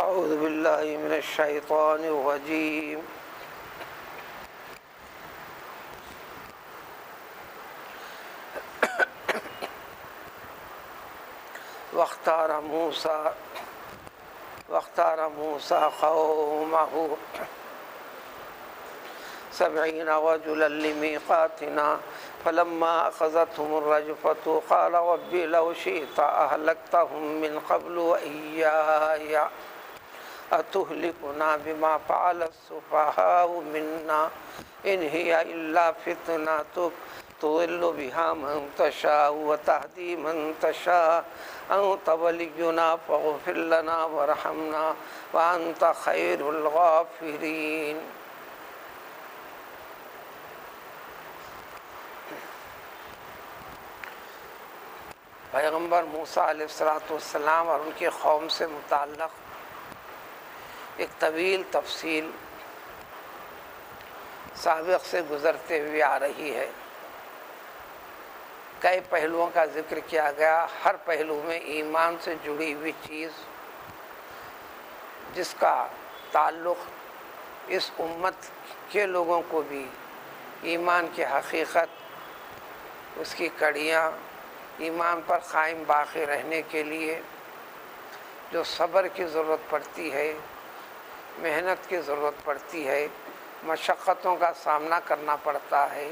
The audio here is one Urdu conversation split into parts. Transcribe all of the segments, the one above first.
اعوذ باللہ من الشیطان الرجیم واختار موسیٰ قومه 70 رجلا لمیقاتنا فلما أخذتهم الرجفة قال رب لو شئت أهلكتهم من قبل وإياي أتهلكنا بما فعل السفهاء منا إن هي إلا فتنتك تضل بها من تشاء وتهدي من تشاء أنت ولينا فاغفر لنا وارحمنا وأنت خير الغافرين۔ پیغمبر موسیٰ علیہ السلام اور ان کی قوم سے متعلق ایک طویل تفصیل سابق سے گزرتے ہوئے آ رہی ہے۔ کئی پہلوؤں کا ذکر کیا گیا، ہر پہلو میں ایمان سے جڑی ہوئی چیز جس کا تعلق اس امت کے لوگوں کو بھی ایمان کی حقیقت، اس کی کڑیاں، ایمان پر قائم باقی رہنے کے لیے جو صبر کی ضرورت پڑتی ہے، محنت کی ضرورت پڑتی ہے، مشقتوں کا سامنا کرنا پڑتا ہے،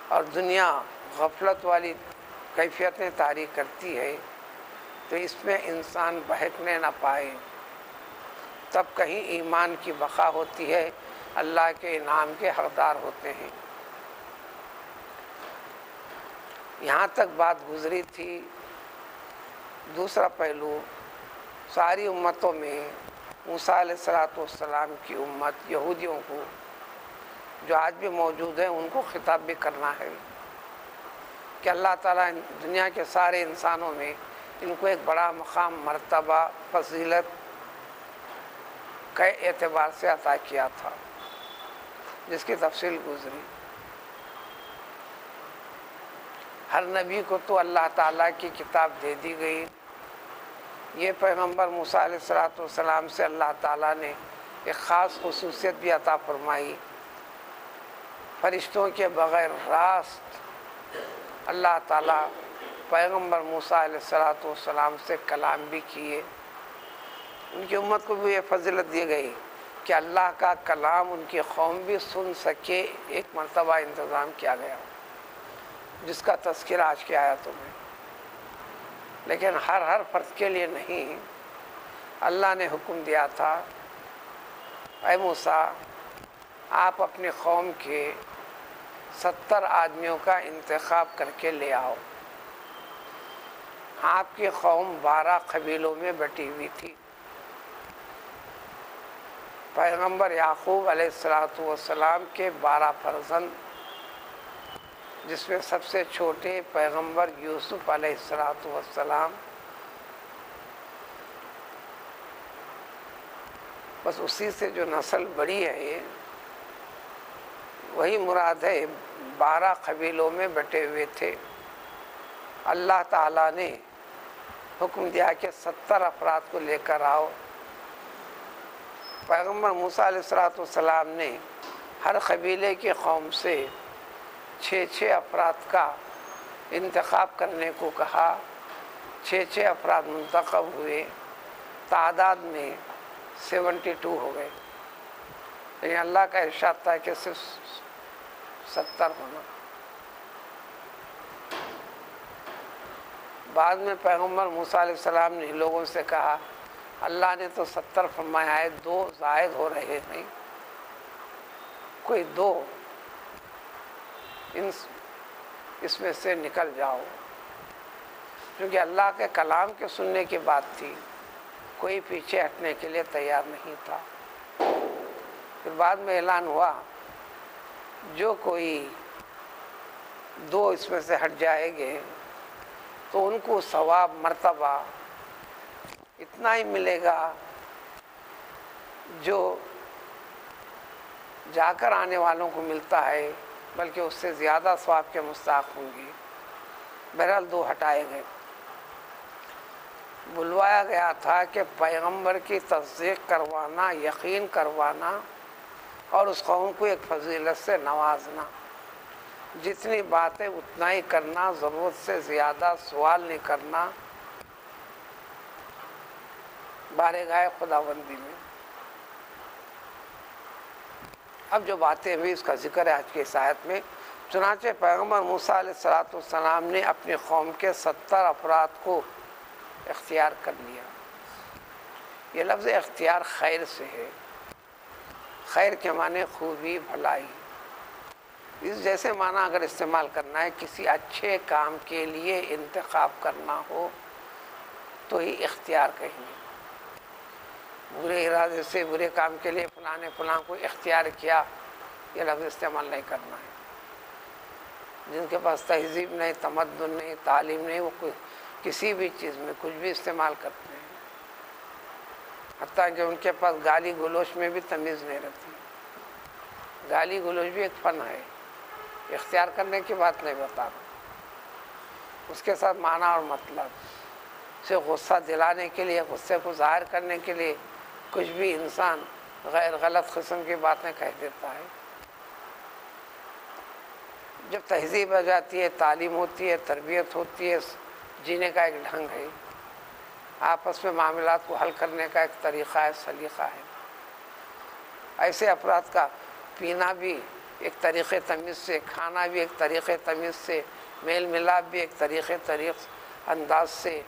اور دنیا غفلت والی کیفیتیں طاری کرتی ہے، تو اس میں انسان بہکنے نہ پائے، تب کہیں ایمان کی بقا ہوتی ہے، اللہ کے انعام کے حقدار ہوتے ہیں۔ یہاں تک بات گزری تھی۔ دوسرا پہلو، ساری امتوں میں موسیٰ علیہ السلام کی امت یہودیوں کو جو آج بھی موجود ہیں ان کو خطاب بھی کرنا ہے کہ اللہ تعالیٰ دنیا کے سارے انسانوں میں ان کو ایک بڑا مقام، مرتبہ، فضیلت کے اعتبار سے عطا کیا تھا، جس کی تفصیل گزری۔ ہر نبی کو تو اللہ تعالیٰ کی کتاب دے دی گئی، یہ پیغمبر موسیٰ علیہ السلام سے اللہ تعالیٰ نے ایک خاص خصوصیت بھی عطا فرمائی۔ فرشتوں کے بغیر راست اللہ تعالیٰ پیغمبر موسیٰ علیہ السلام سے کلام بھی کیے۔ ان کی امت کو بھی یہ فضیلت دی گئی کہ اللہ کا کلام ان کی قوم بھی سن سکے، ایک مرتبہ انتظام کیا گیا جس کا تذکرہ آج کی آیاتوں میں، لیکن ہر فرد کے لیے نہیں۔ اللہ نے حکم دیا تھا، اے موسیٰ آپ اپنی قوم کے 70 آدمیوں کا انتخاب کر کے لے آؤ۔ آپ کی قوم 12 قبیلوں میں بٹی ہوئی تھی۔ پیغمبر یعقوب علیہ السلام کے 12 فرزند، جس میں سب سے چھوٹے پیغمبر یوسف علیہ السلام، بس اسی سے جو نسل بڑی ہے وہی مراد ہے۔ 12 قبیلوں میں بٹے ہوئے تھے۔ اللہ تعالیٰ نے حکم دیا کہ 70 افراد کو لے کر آؤ۔ پیغمبر موسیٰ علیہ السلام نے ہر قبیلے کی قوم سے 6 افراد کا انتخاب کرنے کو کہا۔ 6 افراد منتخب ہوئے، تعداد میں 72 ہو گئے، لیکن اللہ کا ارشاد تھا کہ صرف 70 ہونا۔ بعد میں پیغمبر موسیٰ علیہ السلام نے لوگوں سے کہا اللہ نے تو 70 فرمایا ہے، 2 زائد ہو رہے ہیں، کوئی 2 اس میں سے نکل جاؤ، کیونکہ اللہ کے کلام کے سننے کی بات تھی، کوئی پیچھے ہٹنے کے لیے تیار نہیں تھا۔ پھر بعد میں اعلان ہوا جو کوئی 2 اس میں سے ہٹ جائیں گے تو ان کو ثواب، مرتبہ اتنا ہی ملے گا جو جا کر آنے والوں کو ملتا ہے، بلکہ اس سے زیادہ ثواب کے مستحق ہوں گے۔ بہرحال 2 ہٹائے گئے۔ بلوایا گیا تھا کہ پیغمبر کی تصدیق کروانا، یقین کروانا اور اس قوم کو ایک فضیلت سے نوازنا، جتنی باتیں اتنا ہی کرنا، ضرورت سے زیادہ سوال نہیں کرنا بارگاہ خداوندی میں۔ اب جو باتیں ہوئی اس کا ذکر ہے آج کی اس آیت میں۔ چنانچہ پیغمبر موسیٰ علیہ السلام نے اپنی قوم کے 70 افراد کو اختیار کر لیا۔ یہ لفظ اختیار خیر سے ہے، خیر کے معنی خوبی، بھلائی۔ اس جیسے معنی اگر استعمال کرنا ہے کسی اچھے کام کے لیے انتخاب کرنا ہو تو ہی اختیار کہیں گے۔ برے ارادے سے برے کام کے لیے فلاں نے فلاں کو اختیار کیا، یہ لفظ استعمال نہیں کرنا ہے۔ جن کے پاس تہذیب نہیں، تمدن نہیں، تعلیم نہیں، وہ کسی بھی چیز میں کچھ بھی استعمال کرتے ہیں، حتیٰ کہ ان کے پاس گالی گلوچ میں بھی تمیز نہیں رہتی۔ گالی گلوچ بھی ایک فن ہے، اختیار کرنے کی بات نہیں بتا رہا، اس کے ساتھ معنی اور مطلب سے غصہ دلانے کے لیے، غصے کو ظاہر کرنے کے لیے کچھ بھی انسان غیر غلط قسم کی باتیں کہہ دیتا ہے۔ جب تہذیب آ جاتی ہے، تعلیم ہوتی ہے، تربیت ہوتی ہے، جینے کا ایک ڈھنگ ہے، آپس میں معاملات کو حل کرنے کا ایک طریقہ ہے، سلیقہ ہے۔ ایسے افراد کا پینا بھی ایک طریقے تمیز سے، کھانا بھی ایک طریقے تمیز سے، میل ملاپ بھی ایک طریقے انداز سے،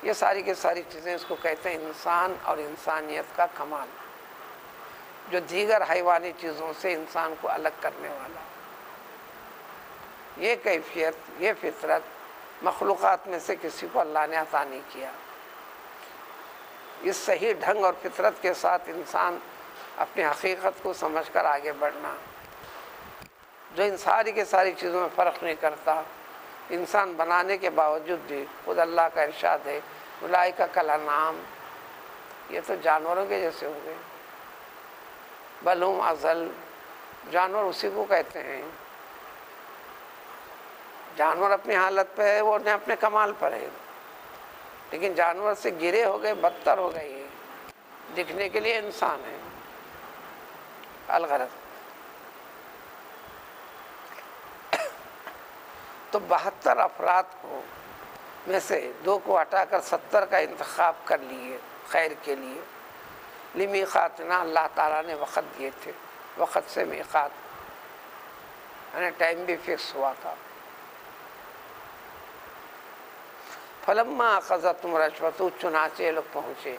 یہ ساری کی ساری چیزیں اس کو کہتے ہیں انسان اور انسانیت کا کمال، جو دیگر حیوانی چیزوں سے انسان کو الگ کرنے والا۔ یہ کیفیت، یہ فطرت مخلوقات میں سے کسی کو اللہ نے عطا نہیں کیا۔ اس صحیح ڈھنگ اور فطرت کے ساتھ انسان اپنی حقیقت کو سمجھ کر آگے بڑھنا، جو ان ساری کی ساری چیزوں میں فرق نہیں کرتا، انسان بنانے کے باوجود بھی خود اللہ کا ارشاد ہے اولئک کالانعام، یہ تو جانوروں کے جیسے ہو گئے، بل ہم اضل، جانور اسی کو کہتے ہیں۔ جانور اپنی حالت پہ ہے، وہ اپنے کمال پر ہے، لیکن جانور سے گرے ہو گئے، بدتر ہو گئے، یہ دکھنے کے لیے انسان ہے۔ الغرض تو 72 افراد کو میں سے 2 کو ہٹا کر 70 کا انتخاب کر لیے خیر کے لیے۔ لمیقاتنا، اللہ تعالیٰ نے وقت دیے تھے، وقت سے میقات یعنی ٹائم بھی فکس ہوا تھا۔ فلما اخذتهم الرجفۃ، چنانچہ یہ لوگ پہنچے،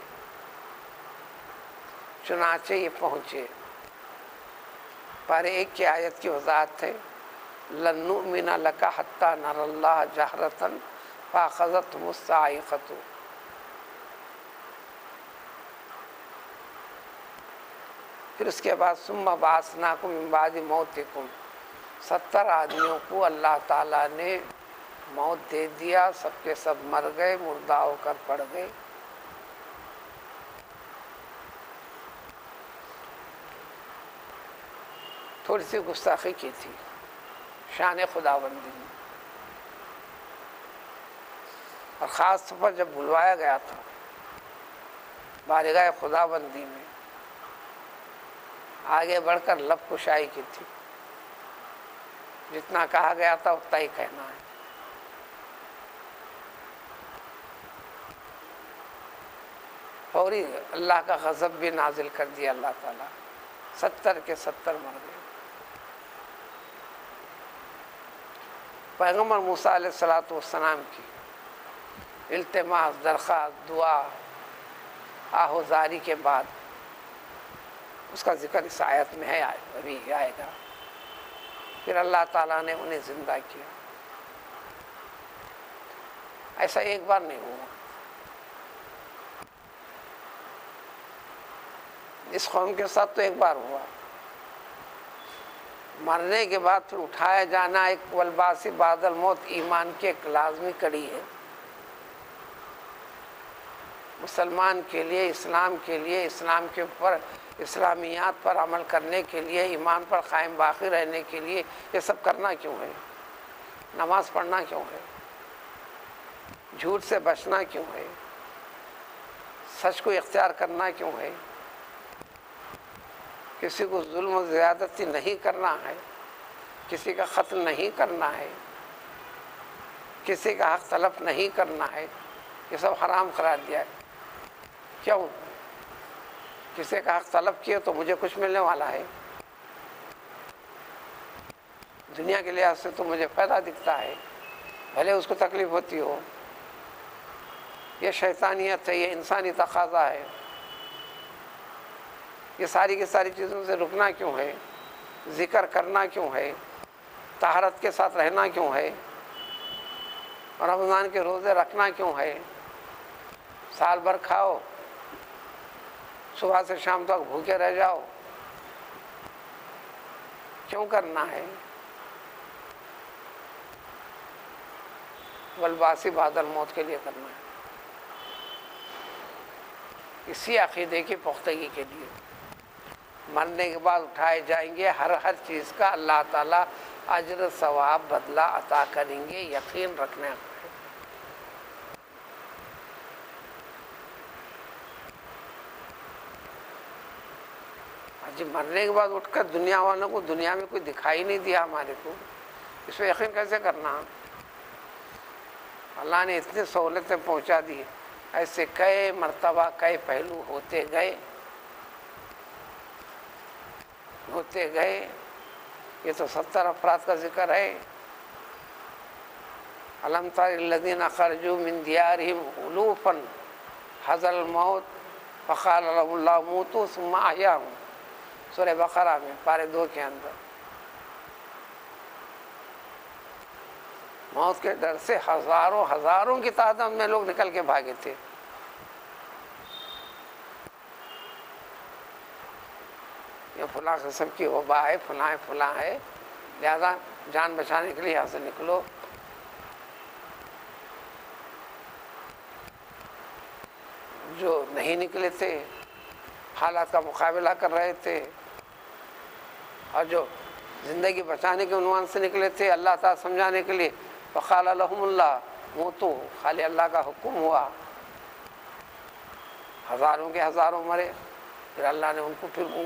چنانچہ یہ پہنچے۔ پارے 1 کی آیت کی وضاحت ہے لن نؤمن لک حتی نری اللہ جہرۃ فاخذتهم الصاعقۃ۔ پھر اس کے بعد ثم بعثناکم من بعد موتکم، 70 آدمیوں کو اللہ تعالیٰ نے موت دے دیا، سب کے سب مر گئے، مردہ ہو کر پڑ گئے۔ تھوڑی سی گستاخی کی تھی شان خداوندی میں، اور خاص طور پر جب بلوایا گیا تھا بارگاہ خداوندی میں، آگے بڑھ کر لب کشائی کی تھی، جتنا کہا گیا تھا اتنا ہی کہنا ہے۔ فوری اللہ کا غضب بھی نازل کر دیا اللہ تعالیٰ، 70 کے 70 مر گئے۔ پیغمبر موسیٰ علیہ السلام کی التماس، درخواست، دعا، آہوزاری کے بعد اس کا ذکر اس آیت میں ہے، ابھی آئے گا۔ پھر اللہ تعالیٰ نے انہیں زندہ کیا۔ ایسا ایک بار نہیں ہوا، اس قوم کے ساتھ تو ایک بار ہوا، مرنے کے بعد پھر اٹھایا جانا ایک والبعث بعد الموت ایمان کی ایک لازمی کڑی ہے۔ مسلمان کے لیے، اسلام کے لیے، اسلام کے اوپر اسلامیات پر عمل کرنے کے لیے، ایمان پر قائم باقی رہنے کے لیے یہ سب کرنا کیوں ہے؟ نماز پڑھنا کیوں ہے؟ جھوٹ سے بچنا کیوں ہے؟ سچ کو اختیار کرنا کیوں ہے؟ کسی کو ظلم و زیادتی نہیں کرنا ہے، کسی کا قتل نہیں کرنا ہے، کسی کا حق طلب نہیں کرنا ہے، یہ سب حرام قرار دیا ہے۔ کیوں؟ کسی کا حق طلب کیے تو مجھے کچھ ملنے والا ہے، دنیا کے لحاظ سے تو مجھے فائدہ دکھتا ہے، بھلے اس کو تکلیف ہوتی ہو۔ یہ شیطانیت ہے، یہ انسانی تقاضا ہے۔ یہ ساری کی ساری چیزوں سے رکنا کیوں ہے؟ ذکر کرنا کیوں ہے؟ طہارت کے ساتھ رہنا کیوں ہے؟ رمضان کے روزے رکھنا کیوں ہے؟ سال بھر کھاؤ، صبح سے شام تک بھوکے رہ جاؤ، کیوں کرنا ہے؟ والباسی بعد الموت کے لیے کرنا ہے، اسی عقیدے کی پختگی کے لیے۔ مرنے کے بعد اٹھائے جائیں گے، ہر چیز کا اللہ تعالیٰ اجر ثواب بدلہ عطا کریں گے، یقین رکھنا ہے۔ مرنے کے بعد اٹھ کر دنیا والوں کو دنیا میں کوئی دکھائی نہیں دیا ہمارے کو، اس پہ یقین کیسے کرنا؟ اللہ نے اتنی سہولتیں پہنچا دی، ایسے کئی مرتبہ کئی پہلو ہوتے گئے۔ یہ تو 70 افراد کا ذکر ہے۔ الم تر الذین خرجوا من دیارہم الوفا حذر الموت فقال لهم اللہ موتوا ثم احیاهم، سورہ بقرہ میں پارے 2 کے اندر۔ موت کے ڈر سے ہزاروں کی تعداد میں لوگ نکل کے بھاگے تھے۔ یہ فلاں قسم کی وبا ہے، فلاں ہے، لہذا جان بچانے کے لیے یہاں سے نکلو۔ جو نہیں نکلے تھے، حالات کا مقابلہ کر رہے تھے، اور جو زندگی بچانے کے عنوان سے نکلے تھے اللہ تعالیٰ سمجھانے کے لیے، فقال لهم اللہ موتوا، خالی اللہ کا حکم ہوا، ہزاروں کے ہزاروں مرے، پھر اللہ نے ان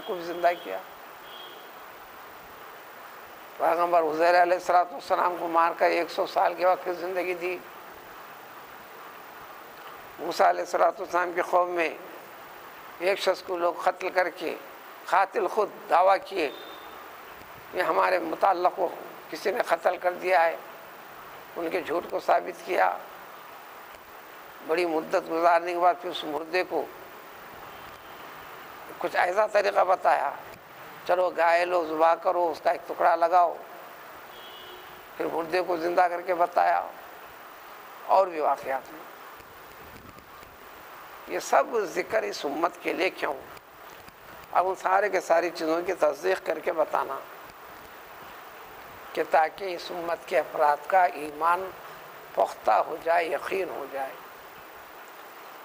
کو بھی زندہ کیا۔ پیغمبر عزیر علیہ السلام کو مار کر 100 سال کے وقت زندگی دی۔ موسیٰ علیہ السلام کی قوم میں ایک شخص کو لوگ قتل کر کے، قاتل خود دعویٰ کیے یہ ہمارے متعلق کو کسی نے قتل کر دیا ہے، ان کے جھوٹ کو ثابت کیا۔ بڑی مدت گزارنے کے بعد پھر اس مردے کو کچھ ایسا طریقہ بتایا، چلو گائے لو، ذبح کرو، اس کا ایک ٹکڑا لگاؤ، پھر مردے کو زندہ کر کے بتایا، اور بھی واقعات میں۔ یہ سب ذکر اس امت کے لیے کیوں؟ اب ان سارے کے ساری چیزوں کی تصدیق کر کے بتانا کہ تاکہ اس امت کے افراد کا ایمان پختہ ہو جائے، یقین ہو جائے۔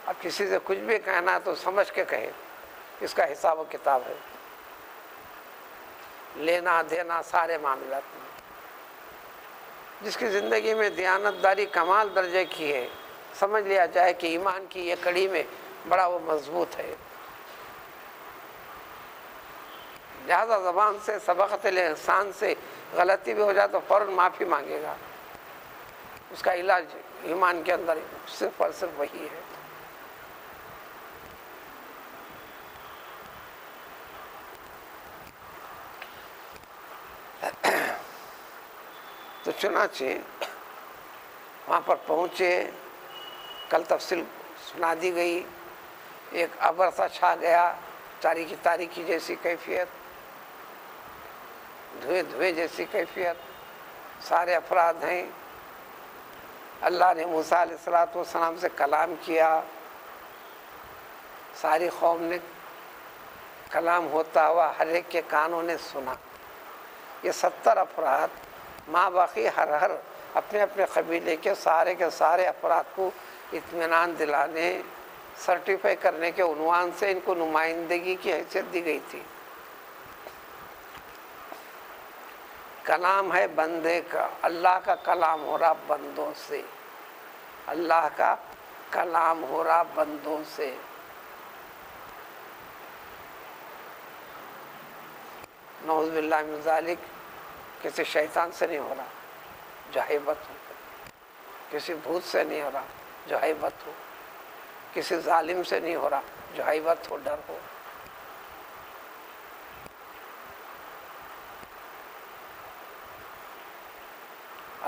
اب کسی سے کچھ بھی کہنا ہے تو سمجھ کے کہے، اس کا حساب و کتاب ہے، لینا دینا سارے معاملات میں۔ جس کی زندگی میں دیانتداری کمال درجے کی ہے، سمجھ لیا جائے کہ ایمان کی یہ کڑی میں بڑا وہ مضبوط ہے، لہذا زبان سے سبقت الاحسان سے غلطی بھی ہو جائے تو فوراً معافی مانگے گا۔ اس کا علاج ایمان کے اندر صرف اور صرف وہی ہے۔ تو چنانچہ وہاں پر پہنچے، کل تفصیل سنا دی گئی، ایک ابر سا چھا گیا، تاریکی تاریکی جیسی کیفیت، دھوئے جیسی کیفیت، سارے افراد ہیں۔ اللہ نے موسیٰ علیہ السلام سے کلام کیا، ساری قوم نے کلام ہوتا ہوا ہر ایک کے کانوں نے سنا۔ یہ 70 افراد ماں باقی ہر اپنے اپنے قبیلے کے سارے افراد کو اطمینان دلانے، سرٹیفائی کرنے کے عنوان سے ان کو نمائندگی کی حیثیت دی گئی تھی۔ کلام ہے بندے کا، اللہ کا کلام ہو رہا بندوں سے، اللہ کا کلام ہو رہا بندوں سے۔ نعوذ باللہ من ذالک، کسی شیطان سے نہیں ہو رہا جو ہیبت ہو، کسی بھوت سے نہیں ہو رہا جو ہیبت ہو، کسی ظالم سے نہیں ہو رہا جو ہیبت ہو، ڈر ہو۔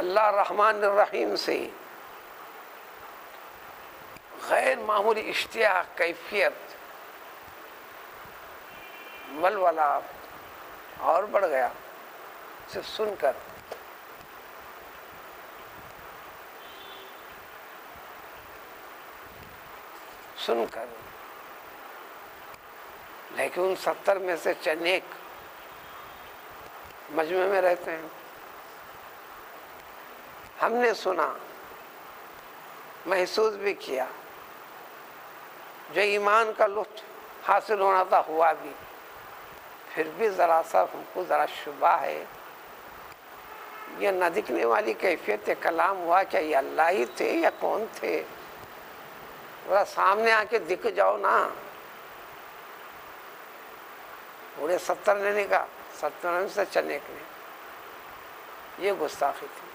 اللہ رحمان الرحیم سے غیر معمولی اشتیاق، کیفیت، ولولہ اور بڑھ گیا صرف سن کر۔ لیکن ان 70 میں سے چند ایک مجمع میں رہتے ہیں۔ ہم نے سنا، محسوس بھی کیا، جو ایمان کا لطف حاصل ہونا تھا ہوا بھی، پھر بھی ذرا سا ہم کو ذرا شبہ ہے، یہ نہ دکھنے والی کیفیت کلام ہوا، کیا یہ اللہ ہی تھے یا کون تھے؟ ذرا سامنے آ کے دکھ جاؤ نا۔ پورے 70 نے نہیں کہا، 70 میں سے چند ایک نے۔ یہ گستاخی تھی۔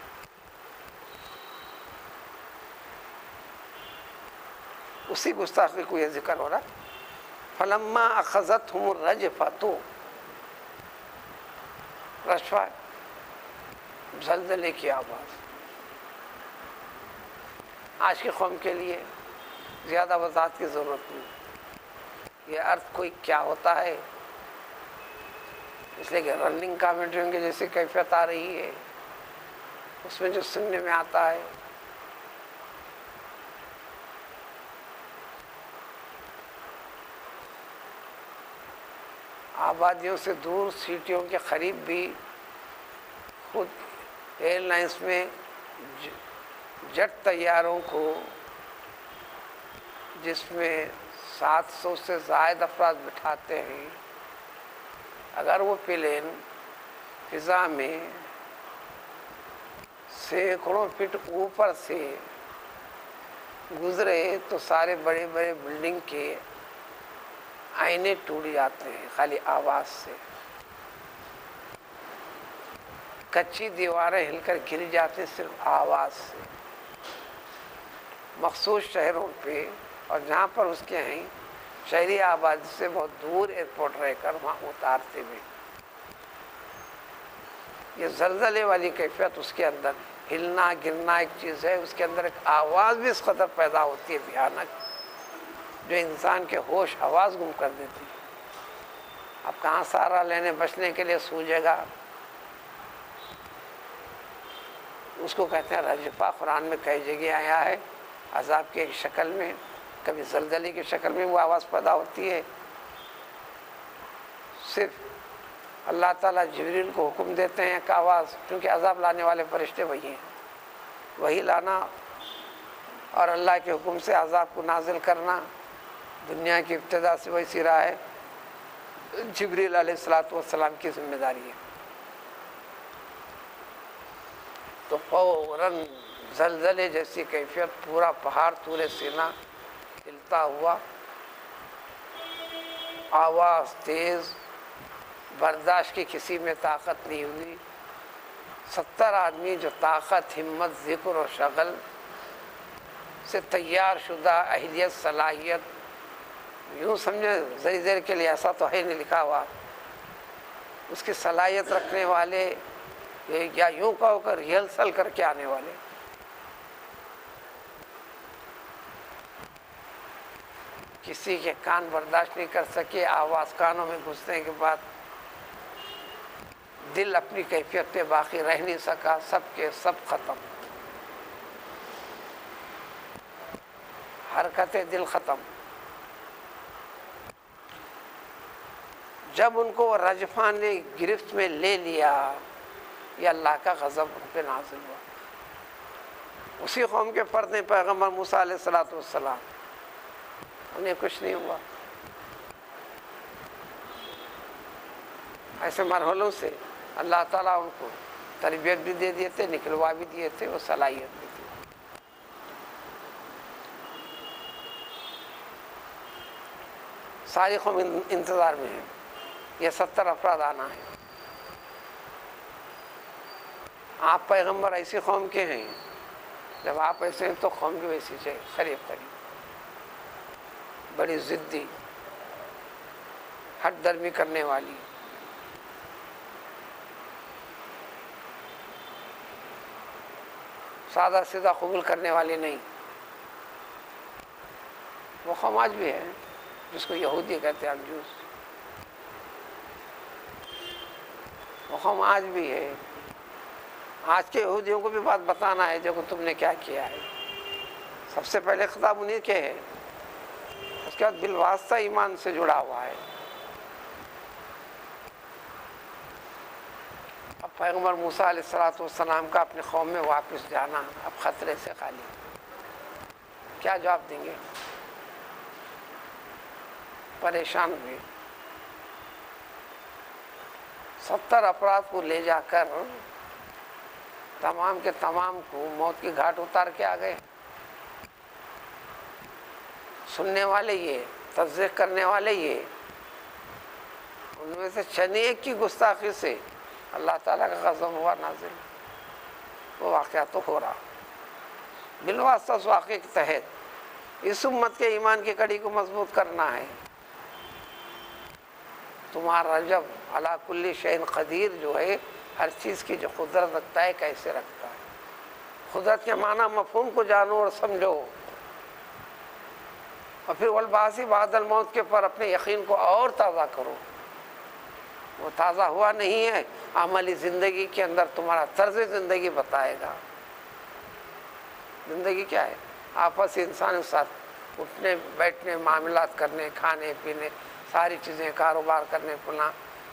اسی گستاخی کو یہ ذکر ہو رہا، فلما اخذتهم الرجفۃ، رجفہ زلزلے کی آواز۔ آج کی قوم کے لیے زیادہ وضاحت کی ضرورت نہیں، یہ ارتھ کوئی کیا ہوتا ہے، اس لیے کہ رننگ کامنٹریوں کی جیسی کیفیت آ رہی ہے، اس میں جو سننے میں آتا ہے، آبادیوں سے دور سٹیوں کے قریب بھی خود ایئر لائنس میں جٹ طیاروں کو، جس میں 700 سے زائد افراد بٹھاتے ہیں، اگر وہ پلین فضا میں سینکڑوں فٹ اوپر سے گزرے تو سارے بڑے بڑے بلڈنگ کے آئینے ٹوٹ جاتے ہیں خالی آواز سے، کچی دیواریں ہل کر گر جاتے صرف آواز سے۔ مخصوص شہروں پہ اور جہاں پر اس کے ہیں شہری آبادی سے بہت دور ایئرپورٹ رہ کر وہاں اتارتے بھی۔ یہ زلزلے والی کیفیت اس کے اندر، ہلنا گرنا ایک چیز ہے، اس کے اندر ایک آواز بھی اس قدر پیدا ہوتی ہے بھیانک، جو انسان کے ہوش آواز گم کر دیتی۔ اب کہاں سہارا لینے بچنے کے لیے سوجے گا؟ اس کو کہتے ہیں رجفہ۔ قرآن میں کئی جگہ آیا ہے، عذاب کی ایک شکل میں، کبھی زلزلے کی شکل میں وہ آواز پیدا ہوتی ہے۔ صرف اللہ تعالیٰ جبریل کو حکم دیتے ہیں ایک آواز، کیونکہ عذاب لانے والے فرشتے وہی ہیں، وہی لانا اور اللہ کے حکم سے عذاب کو نازل کرنا دنیا کی ابتدا سے ویسی رہا ہے، جبریل علیہ السلام کی ذمہ داری ہے۔ تو فوراً زلزلے جیسی کیفیت، پورا پہاڑ طول سینہ ہلتا ہوا، آواز تیز، برداشت کی کسی میں طاقت نہیں ہوئی۔ 70 آدمی جو طاقت، ہمت، ذکر و شغل سے تیار شدہ، اہلیت، صلاحیت، یوں سمجھے ذری دیر کے لیے ایسا تو ہے نہیں لکھا ہوا، اس کی صلاحیت رکھنے والے، یا یوں کہو کر ریہرسل کر کے آنے والے، کسی کے کان برداشت نہیں کر سکے۔ آواز کانوں میں گھسنے کے بعد دل اپنی کیفیت پہ باقی رہ نہیں سکا، سب کے سب ختم، حرکت دل ختم۔ جب ان کو رجفہ نے گرفت میں لے لیا، یہ اللہ کا غضب ان پہ نازل ہوا۔ اسی قوم کے فرد ہیں پیغمبر موسیٰ علیہ السلام، انہیں کچھ نہیں ہوا۔ ایسے مرحلوں سے اللہ تعالیٰ ان کو تربیت بھی دے دیے تھے، نکلوا بھی دیے تھے، وہ صلاحیت بھی تھی۔ ساری قوم انتظار میں ہے، یہ 70 افراد آنا ہے۔ آپ پیغمبر ایسی قوم کے ہیں، جب آپ ایسے ہیں تو قوم بھی ویسی چاہیے، قریب بڑی ضدی، ہٹ درمی کرنے والی، سادہ سیدھا قبول کرنے والی نہیں۔ وہ قوم آج بھی ہے جس کو یہودی کہتے ہیں، عجوز، وہ قوم آج بھی ہے۔ آج کے یہودیوں کو بھی بات بتانا ہے، دیکھو تم نے کیا کیا ہے۔ سب سے پہلے خطاب انہیں کے ہے، اس کے بعد بالواسطہ ایمان سے جڑا ہوا ہے۔ اب پیغمبر موسیٰ علیہ السلام کا اپنی قوم میں واپس جانا اب خطرے سے خالی، کیا جواب دیں گے؟ پریشان ہوئے، 70 افراد کو لے جا کر تمام کے تمام کو موت کی گھاٹ اتار کے آ گئے۔ سننے والے یہ، تصدیق کرنے والے یہ، ان میں سے چند ایک کی گستاخی سے اللہ تعالیٰ کا غضب ہوا نازل۔ وہ واقعہ تو ہو رہا بالواسطہ اس واقعے کے تحت اس امت کے ایمان کی کڑی کو مضبوط کرنا ہے۔ تمہارا جب علی کل شیء قدیر جو ہے، ہر چیز کی جو قدرت رکھتا ہے کیسے رکھتا ہے، قدرت کے معنی مفہوم کو جانو اور سمجھو، اور پھر والبعث بعد الموت کے پر اپنے یقین کو اور تازہ کرو۔ وہ تازہ ہوا نہیں ہے، عملی زندگی کے اندر تمہارا طرز زندگی بتائے گا۔ زندگی کیا ہے؟ آپس انسان کے ساتھ اٹھنے بیٹھنے، معاملات کرنے، کھانے پینے، ساری چیزیں، کاروبار کرنے پھرنا،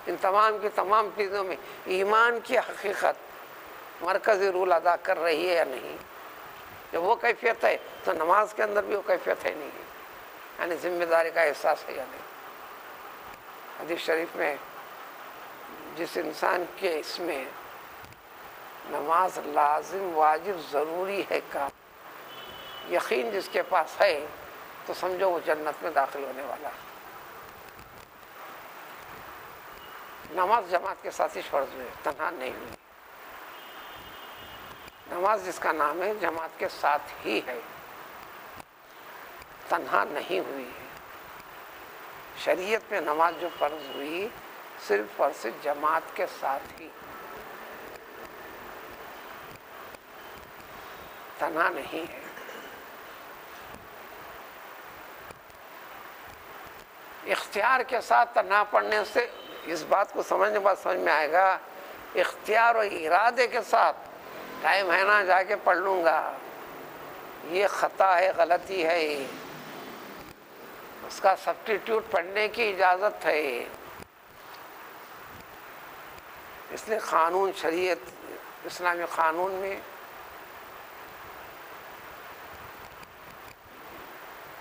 ان تمام کی تمام چیزوں میں ایمان کی حقیقت مرکزی رول ادا کر رہی ہے یا نہیں؟ جب وہ کیفیت ہے تو نماز کے اندر بھی وہ کیفیت ہے نہیں ہے، یعنی ذمہ داری کا احساس ہے یا نہیں۔ حدیث شریف میں جس انسان کے اس میں نماز لازم واجب ضروری ہے کا یقین جس کے پاس ہے، تو سمجھو وہ جنت میں داخل ہونے والا ہے۔ نماز جماعت کے ساتھ ہی فرض ہوئی، تنہا نہیں ہوئی۔ نماز جس کا نام ہے جماعت کے ساتھ ہی ہے، تنہا نہیں ہوئی ہے۔ شریعت میں نماز جو فرض ہوئی صرف فرض جماعت کے ساتھ ہی، تنہا نہیں ہے۔ اختیار کے ساتھ تنہا پڑھنے سے اس بات کو سمجھنے بعد سمجھ میں آئے گا، اختیار اور ارادے کے ساتھ ٹائم ہے نا جا کے پڑھ لوں گا، یہ خطا ہے، غلطی ہے، اس کا سبسٹیٹیوٹ پڑھنے کی اجازت ہے۔ اس لیے قانون، شریعت، اسلامی قانون میں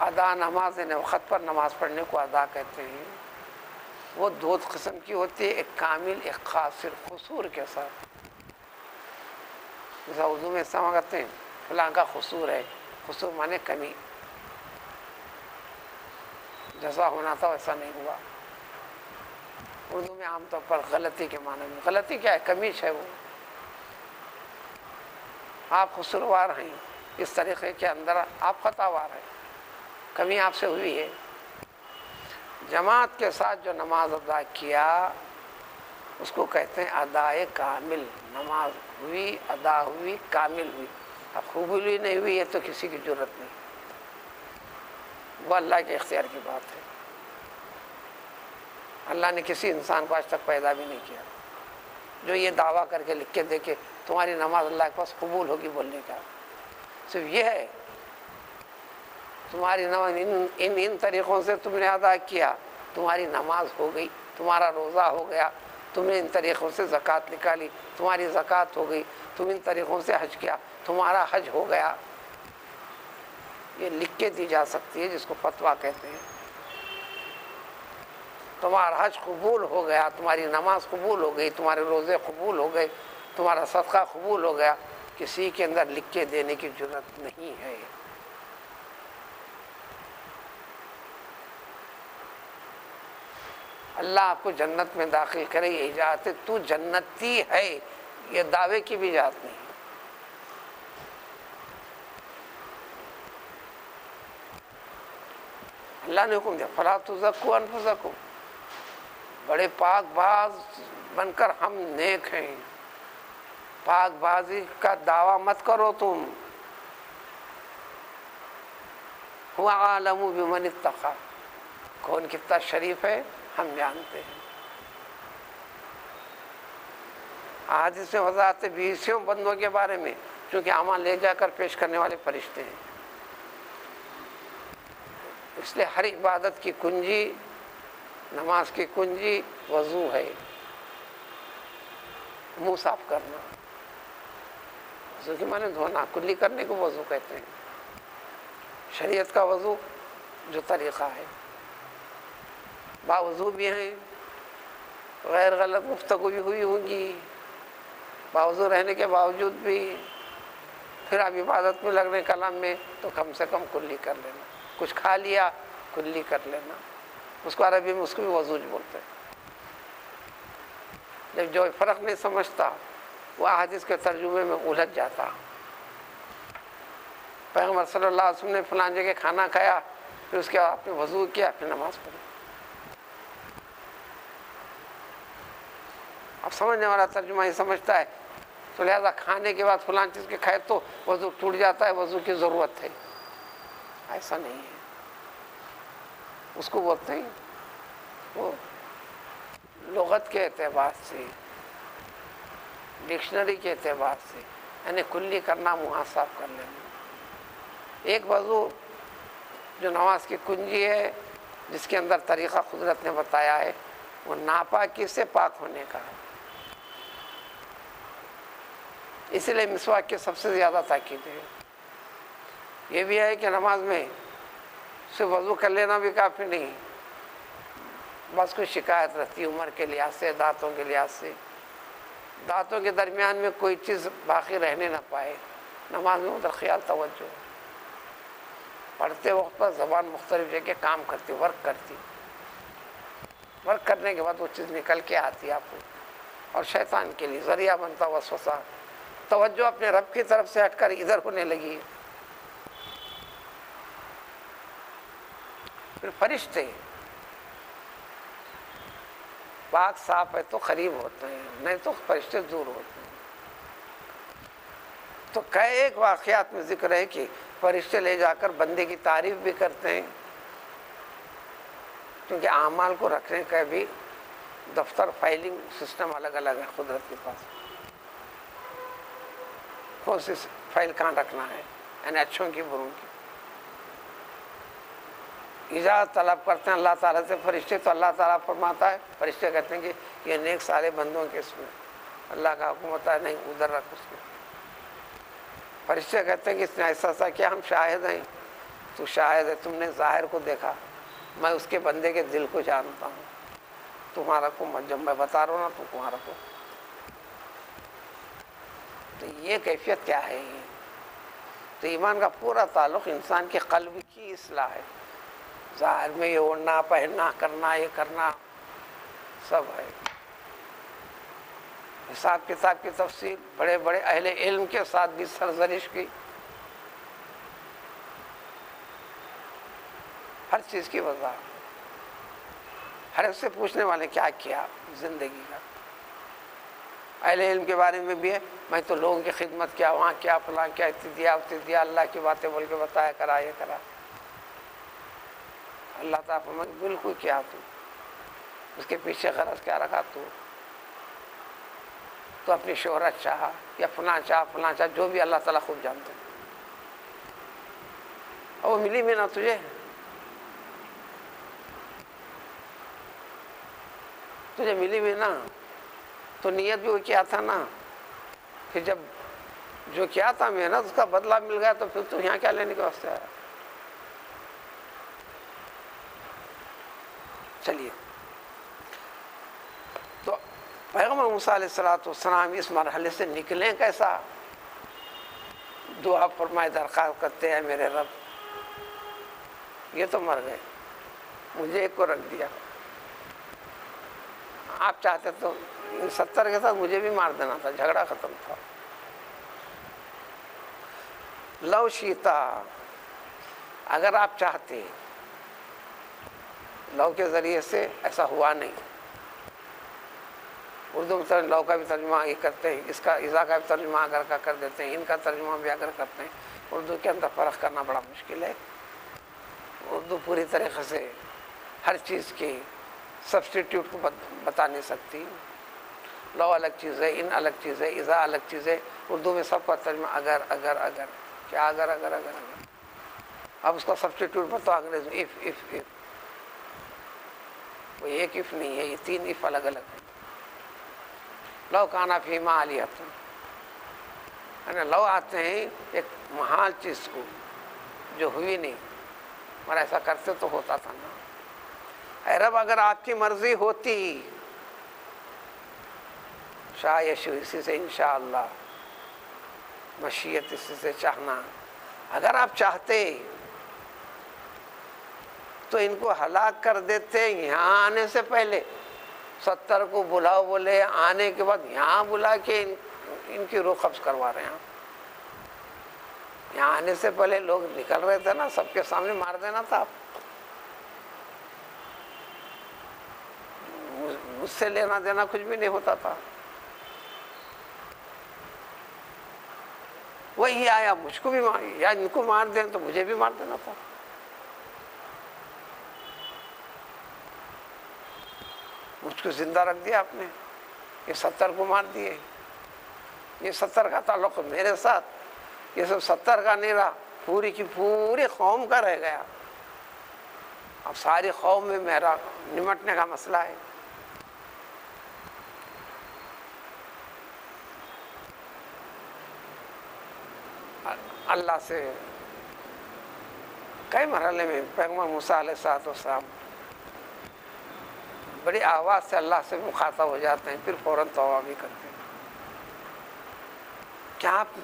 ادا نماز، یعنی وقت پر نماز پڑھنے کو ادا کہتے ہیں، وہ دو قسم کی ہوتی ہے، ایک کامل، ایک قاصر، قصور کے ساتھ۔ جیسا اردو میں استعمال کرتے ہیں فلاں کا قصور ہے، قصور مانے کمی، جیسا ہونا تھا ویسا نہیں ہوا۔ اردو میں عام طور پر غلطی کے معنی میں، غلطی کیا ہے؟ کمیش ہے وہ، آپ قصوروار ہیں، اس طریقے کے اندر آپ خطاوار ہیں، کمی آپ سے ہوئی ہے۔ جماعت کے ساتھ جو نماز ادا کیا اس کو کہتے ہیں ادائے کامل، نماز ہوئی، ادا ہوئی، کامل ہوئی۔ اب قبولی نہیں ہوئی ہے تو کسی کی ضرورت نہیں، وہ اللہ کے اختیار کی بات ہے۔ اللہ نے کسی انسان کو آج تک پیدا بھی نہیں کیا جو یہ دعویٰ کر کے لکھ کے دے کہ تمہاری نماز اللہ کے پاس قبول ہوگی بولنے کا، صرف یہ ہے تمہاری نماز ان طریقوں سے تم نے ادا کیا، تمہاری نماز ہو گئی، تمہارا روزہ ہو گیا، تم نے ان طریقوں سے زکوٰۃ نکالی، تمہاری زکوٰۃ ہو گئی، تم ان طریقوں سے حج کیا، تمہارا حج ہو گیا۔ یہ لکھ کے دی جا سکتی ہے، جس کو فتویٰ کہتے ہیں۔ تمہارا حج قبول ہو گیا، تمہاری نماز قبول ہو گئی، تمہارے روزے قبول ہو گئے، تمہارا صدقہ قبول ہو گیا، کسی کے اندر لکھ کے دینے کی ضرورت نہیں ہے۔ اللہ آپ کو جنت میں داخل کرے، یہ اجازت ہے، تو جنتی ہے، یہ دعوے کی بھی ذات نہیں. اللہ نے حکم دیا فلا تزکوا انفسکم، بڑے پاک باز بن کر ہم نیک ہیں. پاک بازی کا دعویٰ مت کرو تم. هو اعلم بمن اتقى، کون کتنا شریف ہے ہم جانتے ہیں. حدیث میں وضاحت 20 بندوں کے بارے میں، چونکہ اعمال لے جا کر پیش کرنے والے فرشتے ہیں، اس لیے ہر عبادت کی کنجی، نماز کی کنجی وضو ہے. منہ صاف کرنا، وضو کی معنی دھونا، کلی کرنے کو وضو کہتے ہیں. شریعت کا وضو جو طریقہ ہے، باوضو بھی ہیں، غیر غلط گفتگو بھی ہوئی ہوگی، باوضو رہنے کے باوجود بھی پھر آپ عبادت میں لگ رہے کلام میں، تو کم سے کم کلی کر لینا. کچھ کھا لیا کلی کر لینا، اس کو عربی میں اس کو بھی وضو بولتے ہیں. جب جو فرق نہیں سمجھتا وہ احادیث کے ترجمے میں الجھ جاتا. پیغمبر صلی اللہ علیہ وسلم نے فلاں جگہ کھانا کھایا، پھر اس کے بعد آپ نے وضو کیا، پھر نماز پڑھی. اب سمجھنے والا ترجمہ ہی سمجھتا ہے، تو لہذا کھانے کے بعد فلاں چیز کے کھائے تو وضو ٹوٹ جاتا ہے، وضو کی ضرورت ہے. ایسا نہیں ہے. اس کو بولتے ہیں وہ لغت کے اعتبار سے، ڈکشنری کے اعتبار سے، یعنی کلی کرنا، منہ صاف کر لینا. ایک وضو جو نماز کی کنجی ہے، جس کے اندر طریقہ قدرت نے بتایا ہے، وہ ناپاکی سے پاک ہونے کا ہے. اسی لیے مسواک کی سب سے زیادہ تاکید ہے. یہ بھی ہے کہ نماز میں صرف وضو کر لینا بھی کافی نہیں، بس کوئی شکایت رہتی عمر کے لحاظ سے، دانتوں کے لحاظ سے، دانتوں کے درمیان میں کوئی چیز باقی رہنے نہ پائے. نماز میں ادھر خیال توجہ، پڑھتے وقت پر زبان مختلف جگہ کام کرتی، ورک کرتی، ورک کرنے کے بعد وہ چیز نکل کے آتی آپ کو، اور شیطان کے لیے ذریعہ بنتا وسوسہ. توجہ اپنے رب کی طرف سے ہٹ کر ادھر ہونے لگی. پھر فرشتے پاک صاف ہے تو قریب ہوتے ہیں، نہیں تو فرشتے دور ہوتے ہیں. تو کئی ایک واقعات میں ذکر ہے کہ فرشتے لے جا کر بندے کی تعریف بھی کرتے ہیں، کیونکہ اعمال کو رکھنے کا بھی دفتر فائلنگ سسٹم الگ الگ ہے قدرت کے پاس. کون سی فائل کہاں رکھنا ہے، یعنی اچھوں کی بروں کی. اجازت طلب کرتے ہیں اللہ تعالیٰ سے فرشتے، تو اللہ تعالیٰ فرماتا ہے، فرشتے کہتے ہیں کہ یہ نیک سارے بندوں کے اس میں، اللہ کا حکم ہوتا ہے نہیں ادھر رکھ اس میں. فرشتے کہتے ہیں کہ اس نے ایسا ایسا کیا، ہم شاہد ہیں. تو شاہد ہے، تم نے ظاہر کو دیکھا، میں اس کے بندے کے دل کو جانتا ہوں. تمہارا کو جب میں بتا رہا ہوں نا تو تمہارا کو. تو یہ کیفیت کیا ہے؟ تو ایمان کا پورا تعلق انسان کے قلب کی اصلاح ہے. ظاہر میں یہ اوڑھنا پہننا کرنا یہ کرنا سب ہے. حساب کتاب کی تفصیل بڑے بڑے اہل علم کے ساتھ بھی سرزنش کی، ہر چیز کی وضاحت، ہر ایک سے پوچھنے والے کیا کیا زندگی کا. اہل علم کے بارے میں بھی ہے، میں تو لوگوں کی خدمت کیا، وہاں کیا، فلاں کیا، اتنا دیا، اللہ کی باتیں بول کے بتایا کرا یہ کرا. اللہ تعالیٰ فرمائے بالکل کیا تو، اس کے پیچھے غرض کیا رکھا تو اپنی شہرت چاہا یا فلاں چاہ جو بھی اللہ تعالیٰ خود جانتے ہیں. اور وہ ملی بھی نہ تجھے، ملی بھی نہ تو نیت بھی وہ کیا تھا نا. پھر جب جو کیا تھا محنت اس کا بدلہ مل گیا تو پھر تو یہاں کیا لینے کے واسطے آیا. چلیے، تو پیغمبر موسیٰ علیہ السلام اس مرحلے سے نکلیں کیسا؟ دعا فرمائے، درخواست کرتے ہیں میرے رب یہ تو مر گئے، مجھے ایک کو رکھ دیا، آپ چاہتے تو ان 70 کے ساتھ مجھے بھی مار دینا تھا، جھگڑا ختم تھا۔ لو شیتا، اگر آپ چاہتے، لو کے ذریعے سے ایسا ہوا نہیں۔ اردو میں لو کا بھی ترجمہ یہ کرتے ہیں، اس کا اذا کا بھی ترجمہ اگر کا کر دیتے ہیں، ان کا ترجمہ بھی اگر کرتے ہیں۔ اردو کے اندر فرق کرنا بڑا مشکل ہے۔ اردو پوری طریقے سے ہر چیز کی سبسٹیٹیوٹ کو بتا نہیں سکتی۔ لو الگ چیز ہے، ان الگ چیز ہے، اذا الگ چیز ہے۔ اردو میں سب کا ترجمہ اگر اگر اگر، کیا اگر اگر اگر اگر، اب اس کا سبسٹیٹیوٹ بتاؤ انگریزی میں، اف۔ وہ ایک اف نہیں ہے، یہ 3 اف الگ الگ ہیں۔ لو کانا فیما علیہ، لو آتے ہیں ایک محال چیز کو جو ہوئی نہیں، مگر ایسا کرتے تو ہوتا تھا نا۔ اے رب اگر آپ کی مرضی ہوتی، شاہ یشو اسی سے انشاءاللہ، مشیت اسی سے چاہنا، اگر آپ چاہتے تو ان کو ہلاک کر دیتے یہاں آنے سے پہلے۔ 70 کو بلاؤ بولے، آنے کے بعد یہاں بلا کے ان کی روح قبض کروا رہے ہیں۔ یہاں آنے سے پہلے لوگ نکل رہے تھے نا، سب کے سامنے مار دینا تھا۔ مجھ سے لینا دینا کچھ بھی نہیں ہوتا تھا۔ وہی آیا مجھ کو بھی مار، یا ان کو مار دیں تو مجھے بھی مار دینا تھا۔ مجھ کو زندہ رکھ دیا آپ نے، یہ 70 کو مار دیے۔ یہ 70 کا تعلق میرے ساتھ، یہ سب 70 کا نہیں رہا، پوری کی پوری قوم کا رہ گیا۔ اب ساری قوم میں میرا نمٹنے کا مسئلہ ہے۔ اللہ سے کئی مرحلے میں پیغمبر موسیٰ علیہ السلام بڑی آواز سے اللہ سے مخاطب ہو جاتے ہیں، پھر فوراً توبہ بھی کرتے ہیں۔ کیا آپ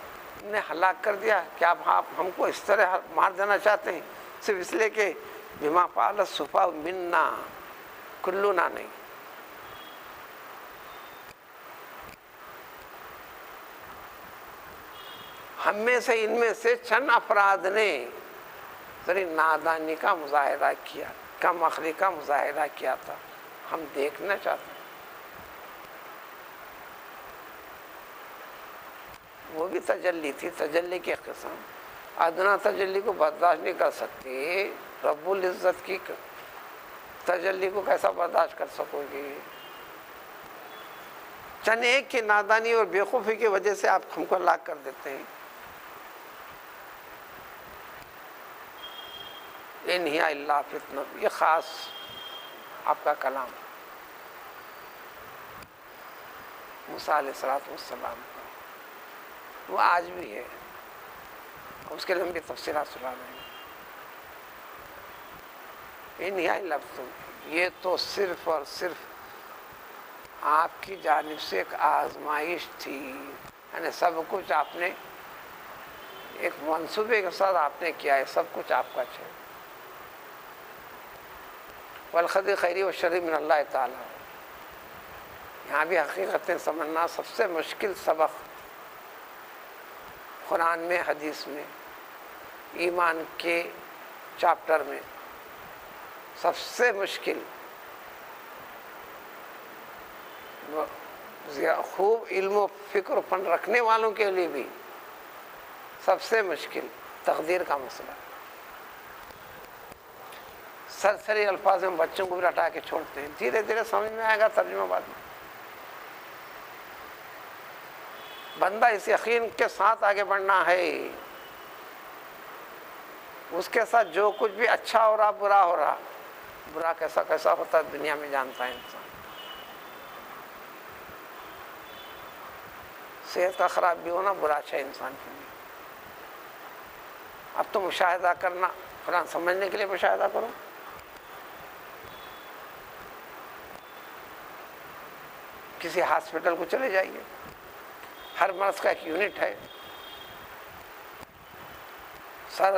نے ہلاک کر دیا؟ کیا آپ ہم کو اس طرح مار دینا چاہتے ہیں صرف اس لیے کہ بما فعل السفہاء منا، کلنا نہیں۔ ہم میں سے، ان میں سے چند افراد نے ذرا نادانی کا مظاہرہ کیا، کم عقلی کا مظاہرہ کیا تھا، ہم دیکھنا چاہتے ہیں۔ وہ بھی تجلی تھی، تجلی کی قسم۔ ادنا تجلی کو برداشت نہیں کر سکتی، رب العزت کی تجلی کو کیسا برداشت کر سکو گی؟ چند ایک کی نادانی اور بیوقوفی کی وجہ سے آپ ہم کو ہلاک کر دیتے ہیں۔ ان ہی الا فتنہ، یہ خاص آپ کا کلام موسیٰ علیہ السلام کا، وہ آج بھی ہے، اس کے لمبی تفسیرات سنا رہے ہیں۔ ان ہی الا فتنہ، یہ تو صرف اور صرف آپ کی جانب سے ایک آزمائش تھی، یعنی سب کچھ آپ نے ایک منصوبے کے ساتھ آپ نے کیا ہے، سب کچھ آپ کا ہے۔ والخذ خیری و شری من اللہ تعالی، یہاں بھی حقیقتیں سمجھنا سب سے مشکل سبق قرآن میں، حدیث میں، ایمان کے چاپٹر میں سب سے مشکل، خوب علم و فکر و فن رکھنے والوں کے لیے بھی سب سے مشکل تقدیر کا مسئلہ ہے۔ سرسری الفاظ میں بچوں کو بھی رٹا کے چھوڑتے ہیں، دھیرے دھیرے سمجھ میں آئے گا ترجمہ بعد میں۔ بندہ اس یقین کے ساتھ آگے بڑھنا ہے، اس کے ساتھ جو کچھ بھی اچھا ہو رہا برا ہو رہا، برا کیسا کیسا ہوتا ہے دنیا میں جانتا ہے انسان۔ صحت کا خراب بھی ہونا برا اچھا انسان کے لیے۔ اب تو مشاہدہ کرنا، قرآن سمجھنے کے لیے مشاہدہ کرو۔ کسی ہاسپٹل کو چلے جائیے، ہر مرض کا ایک یونٹ ہے،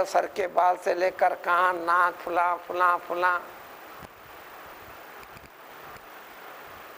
سر کے بال سے لے کر کان، ناک، فلاں فلاں فلاں،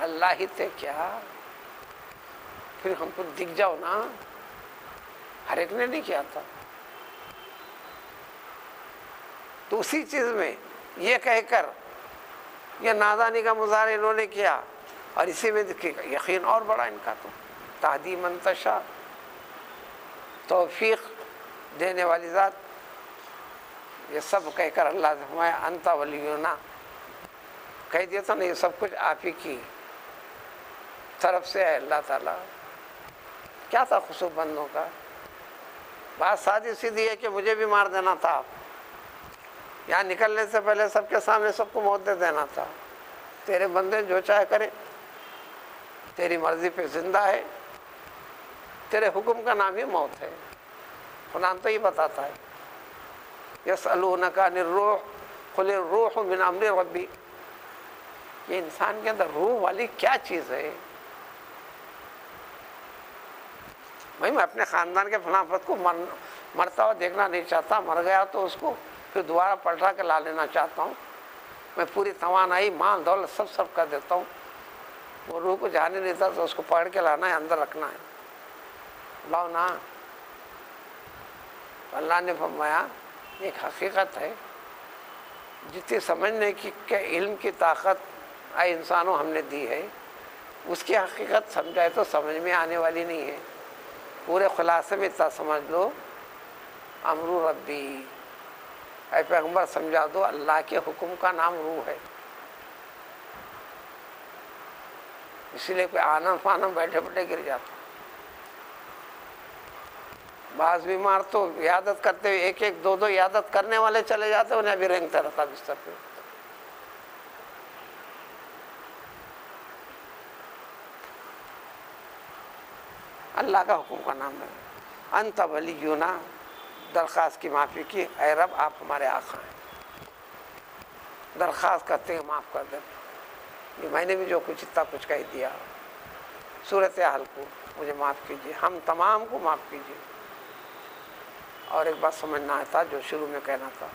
اللہ ہی تھے کیا؟ پھر ہم کو دکھ جاؤ نا، ہر ایک نے نہیں کیا تھا۔ تو اسی چیز میں یہ کہہ کر یہ نادانی کا مظاہرہ انہوں نے کیا، اور اسی میں یقین اور بڑا ان کا، تو تہدی من تشاء، توفیق دینے والی ذات، یہ سب کہہ کر اللہ سے فرمایا انت ولینا، کہہ دیا تھا نا یہ سب کچھ آپ ہی کی طرف سے ہے اللہ تعالیٰ۔ کیا تھا خصوص بندوں کا؟ بات سادی سیدھی ہے کہ مجھے بھی مار دینا تھا، یہاں نکلنے سے پہلے سب کے سامنے سب کو موت دے دینا تھا۔ تیرے بندے جو چاہے کرے، تیری مرضی پہ زندہ ہے، تیرے حکم کا نام ہی موت ہے۔ قرآن تو یہ بتاتا ہے یسألونک عن الروح قل الروح من امر ربی، یہ انسان کے اندر روح والی کیا چیز ہے؟ بھائی میں اپنے خاندان کے فلاں فرد کو مرتا ہوا دیکھنا نہیں چاہتا، مر گیا تو اس کو پھر دوبارہ پلٹا کے لا لینا چاہتا ہوں، میں پوری توانائی مال دولت سب کر دیتا ہوں، وہ روح کو جانے نہیں دیتا تو اس کو پکڑ کے لانا ہے، اندر رکھنا ہے، لاؤ نا۔ اللہ نے فرمایا ایک حقیقت ہے، جتنی سمجھنے کی کہ علم کی طاقت اے انسانوں ہم نے دی ہے، اس کی حقیقت سمجھائے تو سمجھ میں آنے والی نہیں ہے۔ پورے خلاصے میں اتنا سمجھ لو، امر ربی، اے پیغمبر سمجھا دو اللہ کے حکم کا نام روح ہے۔ اسی لیے کوئی آنم فانم بیٹھے بیٹھے گر جاتا، بعض بیمار تو عیادت کرتے ہوئے ایک ایک دو دو عیادت کرنے والے چلے جاتے، انہیں ابھی رینگتا رہتا بستر پہ۔ اللہ کا حکم کا نام ہے انت ولینا، درخواست کی معافی کی، اے رب آپ ہمارے آقا ہیں، درخواست کرتے ہیں معاف کر دیں، یہ میں نے بھی جو کچھ اتنا کچھ کہہ دیا، صورتحال کو مجھے معاف کیجیے، ہم تمام کو معاف کیجیے۔ اور ایک بات سمجھنا تھا جو شروع میں کہنا تھا،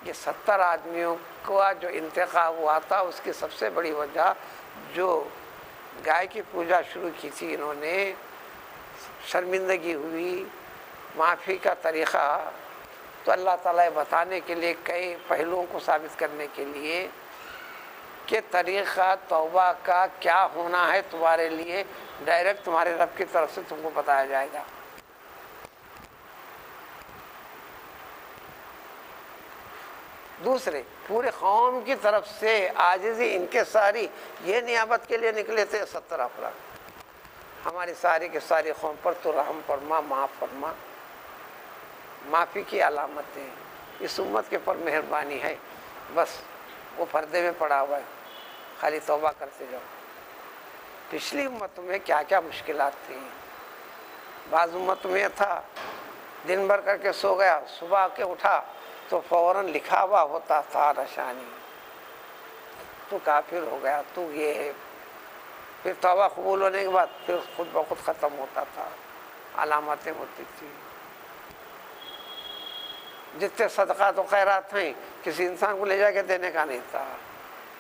یہ 70 آدمیوں کا جو انتخاب ہوا تھا اس کی سب سے بڑی وجہ، جو گائے کی پوجا شروع کی تھی انہوں نے، شرمندگی ہوئی، معافی کا طریقہ، تو اللہ تعالیٰ بتانے کے لیے کئی پہلوؤں کو ثابت کرنے کے لیے کہ طریقہ توبہ کا کیا ہونا ہے تمہارے لیے، ڈائریکٹ تمہارے رب کی طرف سے تم کو بتایا جائے گا۔ دوسرے پورے قوم کی طرف سے عاجزی انکساری، یہ نیابت کے لیے نکلے تھے 70 افراد، ہماری ساری کی ساری قوم پر تو رحم فرما، معاف فرما، معافی کی علامتیں، اس امت کے پر مہربانی ہے، بس وہ پردے میں پڑا ہوا ہے، خالی توبہ کرتے جاؤ۔ پچھلی امتوں میں کیا کیا مشکلات تھیں، بعض امتوں میں تھا دن بھر کر کے سو گیا، صبح کے اٹھا تو فوراً لکھا ہوا ہوتا تھا نشانی، تو کافر ہو گیا، تو یہ ہے، پھر توبہ قبول ہونے کے بعد پھر خود بخود ختم ہوتا تھا، علامتیں ہوتی تھی۔ جتنے صدقات و خیرات ہیں کسی انسان کو لے جا کے دینے کا نہیں تھا،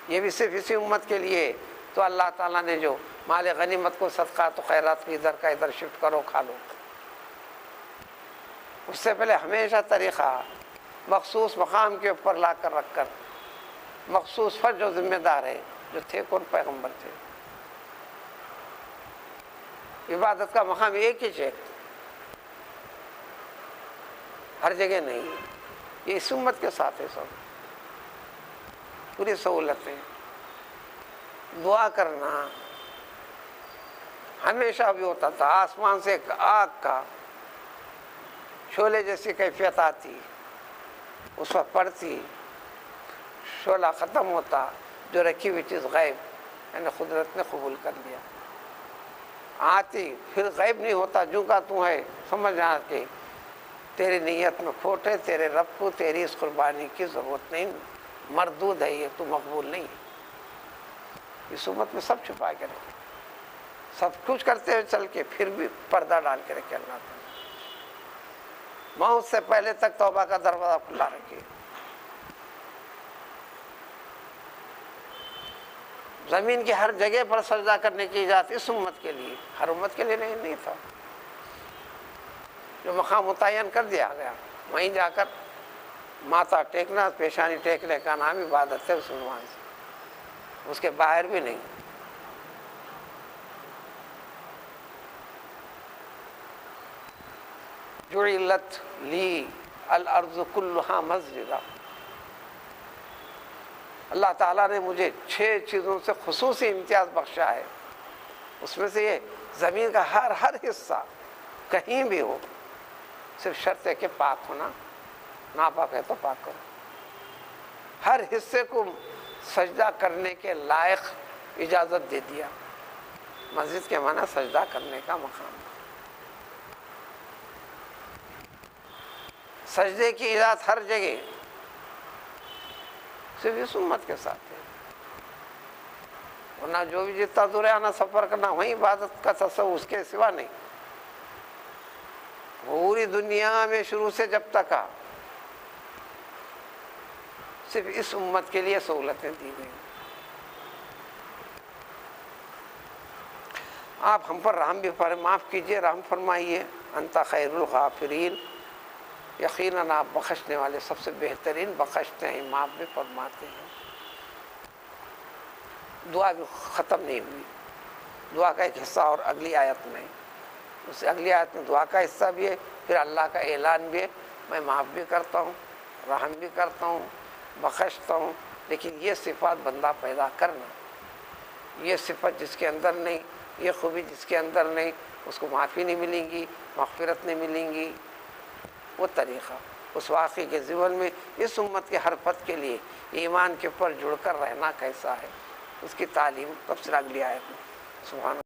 یہ بھی صرف اسی امت کے لیے، تو اللہ تعالیٰ نے جو مال غنیمت کو صدقات و خیرات کی ادھر کا ادھر شفٹ کرو کھا لو، اس سے پہلے ہمیشہ طریقہ مخصوص مقام کے اوپر لا کر رکھ کر، مخصوص فرد جو ذمہ دار ہے، جو تھے کون؟ پیغمبر تھے۔ عبادت کا مقام ایک ہی ہے، ہر جگہ نہیں، یہ اس امت کے ساتھ ہے، سب پوری سہولتیں، دعا کرنا ہمیشہ بھی ہوتا تھا، آسمان سے ایک آگ کا شعلے جیسی کیفیت آتی، اس وقت پڑتی، شعلہ ختم ہوتا، جو رکھی ہوئی چیز غیب یعنی قدرت نے قبول کر لیا، آتی پھر غیب نہیں ہوتا، جو کا تو ہے، سمجھ آ کے تیری نیت میں کھوٹ ہے، تیرے رب کو تیری اس قربانی کی ضرورت نہیں، مردود ہے یہ، تو مقبول نہیں ہے۔ اس امت میں سب چھپا کے رکھے، سب کچھ کرتے ہوئے چل کے پھر بھی پردہ ڈال کے رکھے اللہ تعالیٰ، موت سے پہلے تک توبہ کا دروازہ کھلا رکھے۔ زمین کی ہر جگہ پر سجدہ کرنے کی اجازت اس امت کے لیے، ہر امت کے لیے نہیں تھا۔ جو مقام متعین کر دیا گیا وہیں جا کر ماتھا ٹیکنا، پیشانی ٹیکنے کا نام عبادت ہے مسلمان سے، اس کے باہر بھی نہیں۔ جعلت لی الارض کلھا مسجدا، اللہ تعالیٰ نے مجھے 6 چیزوں سے خصوصی امتیاز بخشا ہے، اس میں سے یہ زمین کا ہر حصہ کہیں بھی ہو، صرف شرط ہے کہ پاک ہونا، ناپاک ہے تو پاک کرو، ہر حصے کو سجدہ کرنے کے لائق اجازت دے دیا۔ مسجد کے معنی سجدہ کرنے کا مقام، سجدے کی اجازت ہر جگہ، صرف اس امت کے ساتھ ہے، ورنہ جو بھی جتنا دور آنا سفر کرنا وہیں عبادت کا تصور، اس کے سوا نہیں۔ پوری دنیا میں شروع سے جب تک صرف اس امت کے لیے سہولتیں دی گئی۔ آپ ہم پر رحم بھی معاف کیجئے، رحم فرمائیے۔ انت خیر الغافرین، یقیناً آپ بخشنے والے سب سے بہترین بخشتے ہیں، معاف بھی فرماتے ہیں۔ دعا بھی ختم نہیں ہوئی، دعا کا ایک حصہ اور اگلی آیت میں، اس اگلی آیت میں دعا کا حصہ بھی ہے، پھر اللہ کا اعلان بھی ہے، میں معاف بھی کرتا ہوں، رحم بھی کرتا ہوں، بخشتا ہوں، لیکن یہ صفات بندہ پیدا کرنا، یہ صفت جس کے اندر نہیں، یہ خوبی جس کے اندر نہیں، اس کو معافی نہیں ملیں گی، مغفرت نہیں ملیں گی۔ وہ طریقہ اس واقعے کے ضمن میں اس امت کے ہر فرد کے لیے ایمان کے پر جڑ کر رہنا کیسا ہے، اس کی تعلیم تفسیر اگلی آیت میں۔ سبحان